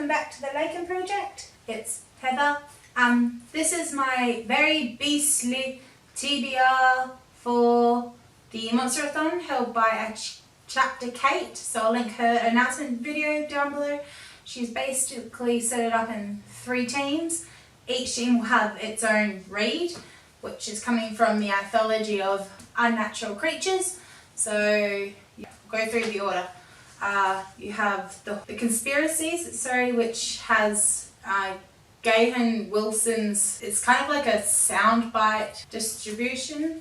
welcome back to the Lycan Project. It's Heather. This is my very beastly TBR for the monster-a-thon held by Chapter CVIII. So I'll link her announcement video down below. She's basically set it up in 3 teams. Each team will have its own read, which is coming from the anthology of unnatural creatures. So yeah, go through the order. You have the conspiracies, which has Gahan Wilson's, it's kind of like a soundbite distribution.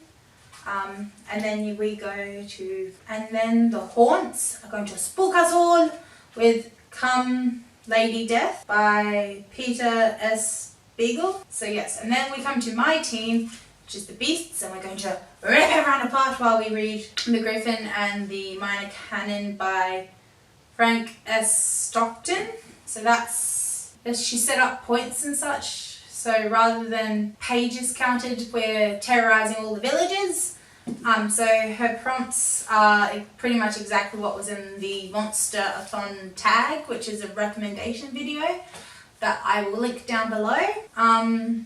And then we go to, and then the haunts are going to spook us all with Come Lady Death by Peter S. Beagle. So yes, and then we come to my team, which is the beasts, and we're going to rip everyone apart while we read The Griffin and the Minor Canon by Frank S. Stockton. So that's, she set up points and such. So rather than pages counted, we're terrorizing all the villages. So her prompts are pretty much exactly what was in the monster-a-thon tag, which is a recommendation video that I will link down below.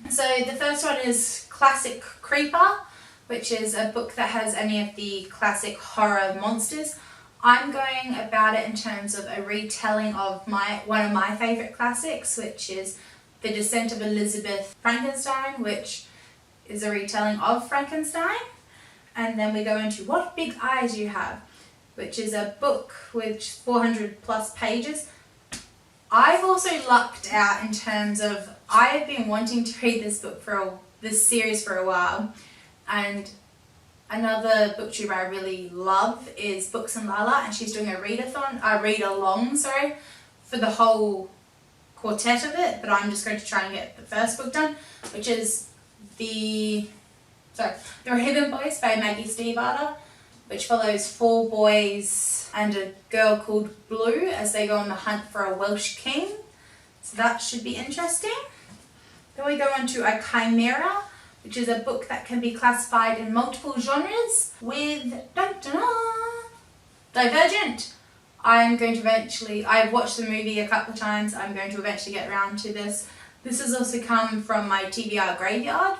So the first one is Classic Creeper, which is a book that has any of the classic horror monsters. I'm going about it in terms of a retelling of one of my favourite classics, which is The Descent of Elizabeth Frankenstein, which is a retelling of Frankenstein. And then we go into What Big Eyes You Have, which is a book with 400 plus pages. I've also lucked out in terms of, I've been wanting to read this book this series for a while, and another booktuber I really love is Books and Lala, and she's doing a read-along, for the whole quartet of it, but I'm just going to try and get the first book done, which is The Hidden Boys by Maggie Stiefvater, which follows 4 boys and a girl called Blue as they go on the hunt for a Welsh king. So that should be interesting. Then we go on to A Chimera, which is a book that can be classified in multiple genres with Divergent. I've watched the movie a couple of times. I'm going to eventually get around to this. This has also come from my TBR graveyard.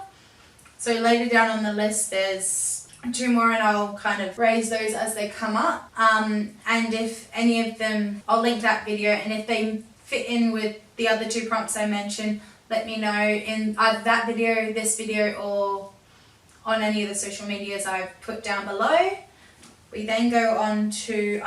So later down on the list there's 2 more, and I'll kind of raise those as they come up. And if any of them, I'll link that video, and if they fit in with the other 2 prompts I mentioned, let me know in either that video, this video, or on any of the social medias I've put down below. We then go on to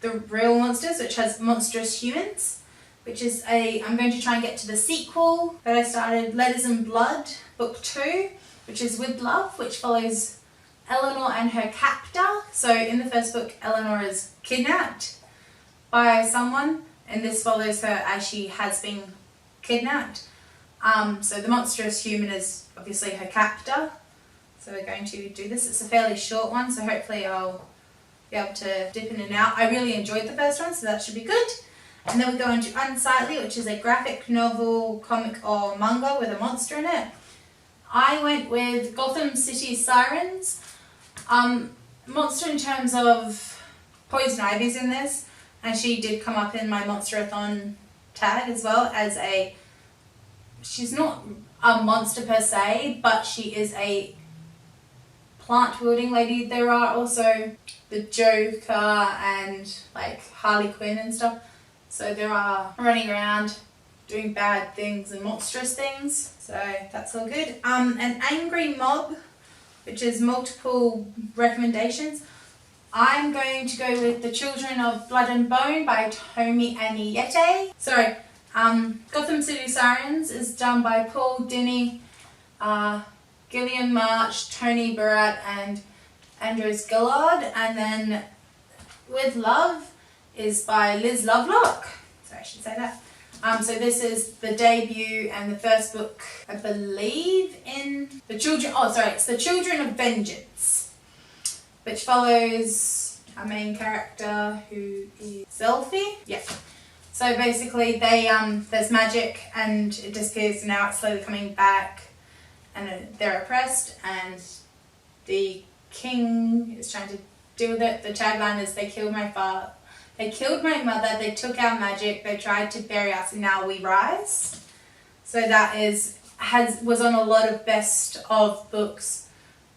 The Real Monsters, which has Monstrous Humans, which is I'm going to try and get to the sequel that I started, Letters and Blood, Book 2, which is With Love, which follows Eleanor and her captor. So in the first book, Eleanor is kidnapped by someone, and this follows her as she has been kidnapped. So the monstrous human is obviously her captor. So we're going to do this. It's a fairly short one, so hopefully I'll be able to dip in and out. I really enjoyed the first one, so that should be good. And then we go into Unsightly, which is a graphic novel, comic or manga with a monster in it. I went with Gotham City Sirens. Monster in terms of Poison Ivy's in this, and she did come up in my monster-a-thon tag as well as she's not a monster per se, but she is a plant-wielding lady. There are also the Joker and like Harley Quinn and stuff. So there are running around doing bad things and monstrous things. So that's all good. An Angry Mob, which is multiple recommendations. I'm going to go with The Children of Blood and Bone by Tomi Aniette. Gotham City Sirens is done by Paul Dini, Gillian March, Tony Barat, and Andres Gillard. And then With Love is by Liz Lovelock. Sorry, I should say that. So this is the debut and the first book, I believe, in The Children... it's The Children of Vengeance, which follows our main character, who is Selfie. Yeah. So basically there's magic and it disappears, and now it's slowly coming back, and they're oppressed, and the king is trying to deal with it. The tagline is, they killed my They killed my mother, they took our magic, they tried to bury us, and now we rise. So that was on a lot of best of books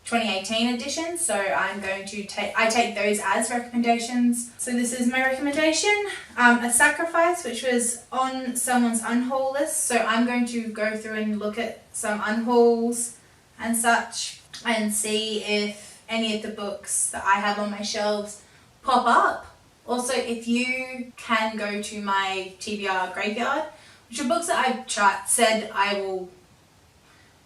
2018 edition, so I'm going to take those as recommendations. So this is my recommendation, A Sacrifice, which was on someone's unhaul list, so I'm going to go through and look at some unhauls and such and see if any of the books that I have on my shelves pop up. Also, if you can go to my TBR graveyard, which are books that I've said I will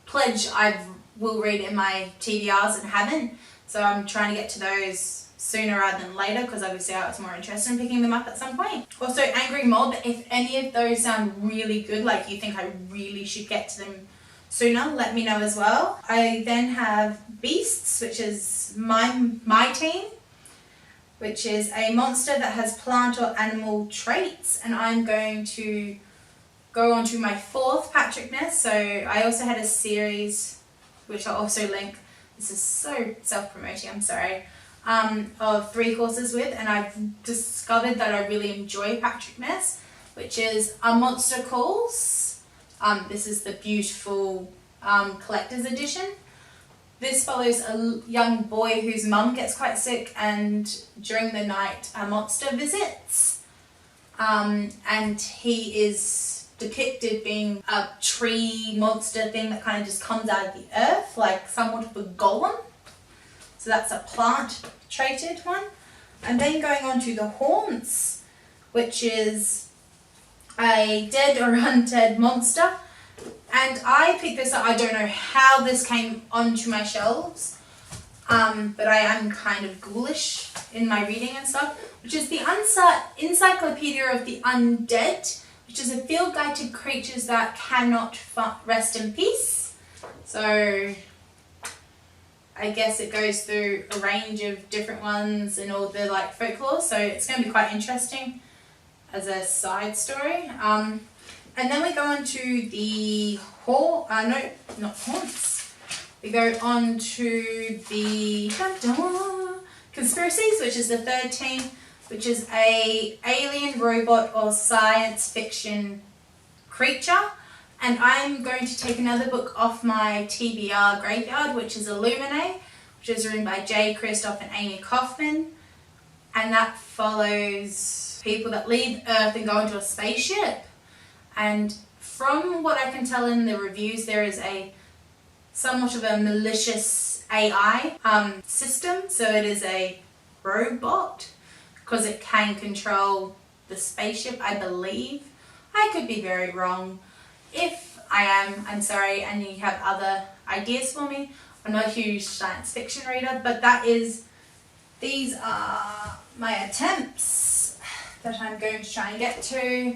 pledge I will read in my TBRs and haven't, so I'm trying to get to those sooner rather than later because obviously I was more interested in picking them up at some point. Also, Angry Mob, if any of those sound really good, like you think I really should get to them sooner, let me know as well. I then have Beasts, which is my team, which is a monster that has plant or animal traits, and I'm going to go on to my 4th Patrickness. So I also had a series, which I'll also link, this is so self-promoting, I'm sorry, of 3 courses with, and I've discovered that I really enjoy Patrickness, which is A Monster Calls. This is the beautiful collector's edition. This follows a young boy whose mum gets quite sick, and during the night a monster visits, and he is depicted being a tree monster thing that kind of just comes out of the earth, like somewhat of a golem. So that's a plant traded one. And then going on to the Haunts, which is a dead or undead monster. And I picked this up, I don't know how this came onto my shelves, but I am kind of ghoulish in my reading and stuff, which is the Encyclopedia of the Undead, which is a field guide to creatures that cannot rest in peace. So I guess it goes through a range of different ones and all the like folklore, so it's going to be quite interesting as a side story. And then we go on to the haunts. We go on to the conspiracies, which is the 3rd team, which is a alien, robot or science fiction creature. And I'm going to take another book off my TBR graveyard, which is Illuminate, which is written by Jay Kristoff and Amy Kaufman. And that follows people that leave Earth and go into a spaceship. And from what I can tell in the reviews, there is a somewhat of a malicious AI system. So it is a robot because it can control the spaceship, I believe. I could be very wrong. If I am, I'm sorry, and you have other ideas for me. I'm not a huge science fiction reader, but these are my attempts that I'm going to try and get to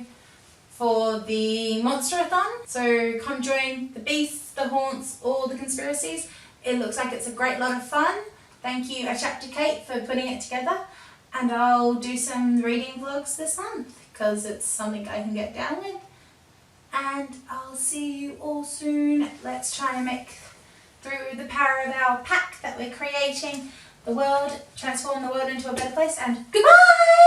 for the monster-a-thon. So come join the Beasts, the Haunts, or the Conspiracies. It looks like it's a great lot of fun. Thank you, Chapter CVIII, for putting it together. And I'll do some reading vlogs this month because it's something I can get down with. And I'll see you all soon. Let's try and make through the power of our pack that we're creating the world, transform the world into a better place, and goodbye!